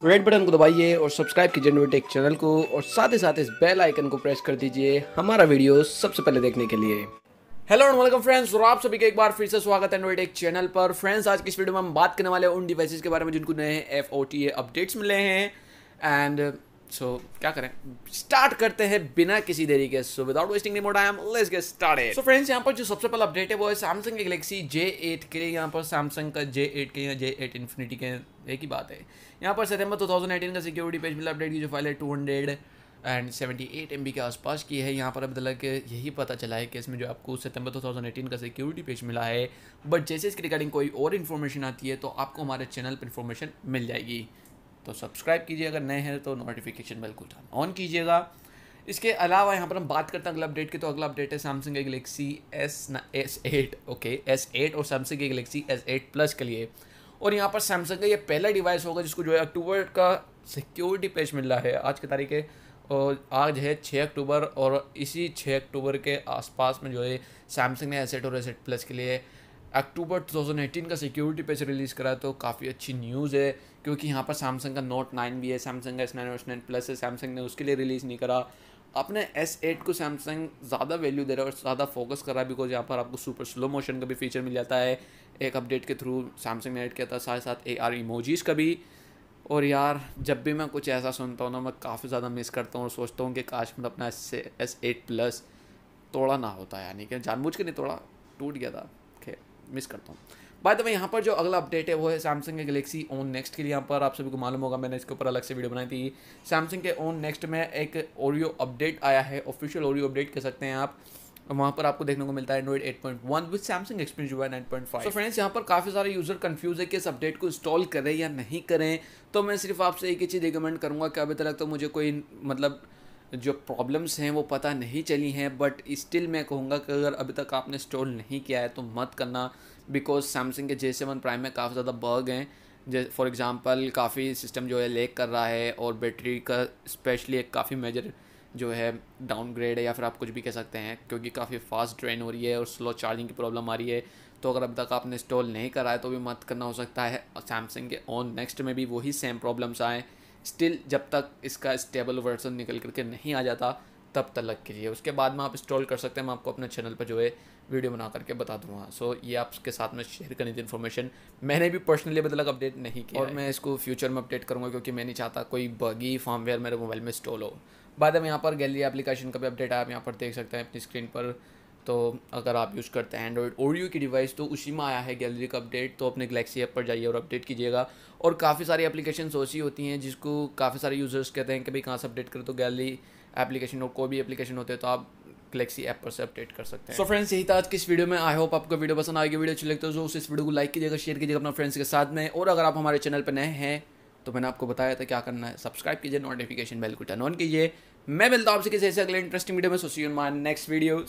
Red button को दबाइए और सब्सक्राइब कीजिए नोटेक चैनल को और साथ ही साथ इस बेल आइकन को प्रेस कर दीजिए हमारा वीडियो सबसे पहले देखने के लिए। हेलो एंड वेलकम फ्रेंड्स, और आप सभी का एक बार फिर से स्वागत है नोटेक चैनल पर। फ्रेंड्स, आज की इस वीडियो में हम बात करने वाले हैं उन डिवाइसेस के बारे में जिनको नए FOTA अपडेट्स मिले हैं। एंड क्या करें, स्टार्ट करते हैं बिना किसी देरी के। So without wasting any more time, let's get started. So friends, यहाँ पर जो सबसे पहला अपडेट है वो है सैमसंग के गैलेक्सी J8 के लिए। यहाँ पर सैमसंग का J8 के या J8 इन्फिनिटी के एक ही बात है। यहाँ पर सितंबर 2018 का सिक्योरिटी पेज मिला। अपडेट की जो फाइल है 278 MB के आसपास की है। यहाँ पर अब तक यही पता चला है कि इसमें जो आपको सितंबर 2018 का सिक्योरिटी पेज मिला है, बट जैसे इसके रिगार्डिंग कोई और इन्फॉर्मेशन आती है तो आपको हमारे चैनल पर इन्फॉर्मेशन मिल जाएगी। तो सब्सक्राइब कीजिए, अगर नए हैं तो नोटिफिकेशन बिल्कुल ऑन कीजिएगा। इसके अलावा यहाँ पर हम बात करते हैं अगला अपडेट की। तो अगला अपडेट है सैमसंग के गैलेक्सी S8 S8 और सैमसंग के गैलेक्सी S8 प्लस के लिए। और यहाँ पर सैमसंग का ये पहला डिवाइस होगा जिसको जो है अक्टूबर का सिक्योरिटी पैच मिल रहा है। आज की तारीख है और आज है 6 अक्टूबर, और इसी 6 अक्टूबर के आसपास में जो है सैमसंग ने S8 और S8 प्लस के लिए अक्टूबर 2018 का सिक्योरिटी पैच रिलीज़ करा। तो काफ़ी अच्छी न्यूज़ है, क्योंकि यहाँ पर सैमसंग का Note 9 भी है, सैमसंग का S9 और S9 प्लस है। सैमसंग ने उसके लिए रिलीज़ नहीं करा। अपने S8 को सैमसंग ज़्यादा वैल्यू दे रहा है और ज़्यादा फोकस कर रहा है, बिकॉज यहाँ पर आपको सुपर स्लो मोशन का भी फीचर मिल जाता है। एक अपडेट के थ्रू सैमसंग ने ऐड किया था, साथ साथ AR इमोजीज़ का भी। और यार, जब भी मैं कुछ ऐसा सुनता हूँ ना, मैं काफ़ी ज़्यादा मिस करता हूँ और सोचता हूँ कि काश मतलब अपना S8 प्लस तोड़ा ना होता, यानी कि जानबूझ के नहीं तोड़ा, टूट गया था। खैर, मिस करता हूँ। बाय द वे, यहाँ पर जो अगला अपडेट है वो है सैमसंग के गैलेक्सी ओन नेक्स्ट के लिए। यहाँ पर आप सभी को मालूम होगा, मैंने इसके ऊपर अलग से वीडियो बनाई थी। सैमसंग के ओन नेक्स्ट में एक ओरियो अपडेट आया है, ऑफिशियल ओरियो अपडेट कह सकते हैं आप। वहाँ पर आपको देखने को मिलता है Android 8.1 विद सैमसंग एक्सपीरियंस जो है 9.5। तो फ्रेंड्स, यहाँ पर काफ़ी सारे यूज़र कंफ्यूज है कि इस अपडेट को इंस्टॉल करें या नहीं करें। तो मैं सिर्फ आपसे एक ही चीज़ रिकमेंड करूँगा कि अभी तक तो मुझे कोई मतलब जो प्रॉब्लम्स हैं वो पता नहीं चली हैं, बट स्टिल मैं कहूँगा कि अगर अभी तक आपने इंस्टॉल नहीं किया है तो मत करना, बिकॉज सैमसंग के J7 प्राइम में काफ़ी ज़्यादा बग हैं। जैसे फॉर एग्जांपल काफ़ी सिस्टम जो है लेग कर रहा है, और बैटरी का स्पेशली एक काफ़ी मेजर जो है डाउनग्रेड है, या फिर आप कुछ भी कह सकते हैं, क्योंकि काफ़ी फास्ट ड्रेन हो रही है और स्लो चार्जिंग की प्रॉब्लम आ रही है। तो अगर अभी तक आपने इंस्टॉल नहीं करा है तो भी मत करना। हो सकता है सैमसंग के ऑन नेक्स्ट में भी वही सेम प्रॉब्लम्स आएँ। स्टिल जब तक इसका स्टेबल वर्जन निकल करके नहीं आ जाता तब तक के लिए, उसके बाद में आप इंस्टॉल कर सकते हैं। मैं आपको अपने चैनल पर जो है वीडियो बना करके बता दूंगा। सो ये आपके साथ में शेयर करनी थी इन्फॉर्मेशन। मैंने भी पर्सनली अभी तक अपडेट नहीं किया और मैं इसको फ्यूचर में अपडेट करूँगा, क्योंकि मैं नहीं चाहता कोई बगी फॉर्मवेयर मेरे मोबाइल में इंस्टॉल हो। बाद में यहाँ पर गैलरी एप्लीकेशन का भी अपडेट है, आप यहाँ पर देख सकते हैं अपनी स्क्रीन पर। तो अगर आप यूज़ करते हैं एंड्रॉइड ओरियो की डिवाइस तो उसी में आया है गैलरी का अपडेट। तो अपने गैलेक्सी ऐप पर जाइए और अपडेट कीजिएगा। और काफ़ी सारी एप्लीकेशन ऐसी होती हैं जिसको काफ़ी सारे यूज़र्स कहते हैं कि भाई कहाँ से अपडेट करें, तो गैलरी एप्लीकेशन और कोई भी एप्लीकेशन होते हैं तो आप गैलेक्सी ऐप पर से अपडेट कर सकते हैं। सो फ्रेंड्स, यही था आज की इस वीडियो में। आई होप आपको वीडियो पसंद आएगी। वीडियो अच्छी लगती है तो इस वीडियो को लाइक कीजिएगा, शेयर कीजिएगा अपना फ्रेंड्स के साथ में। और अगर आप हमारे चैनल पर नए हैं तो मैंने आपको बताया था क्या करना है, सब्सक्राइब कीजिए, नोटिफिकेशन बेल को टर्न ऑन कीजिए। मैं मिलता हूँ आपसे किसी ऐसे अगले इंटरेस्टिंग वीडियो में। So see you in my next video.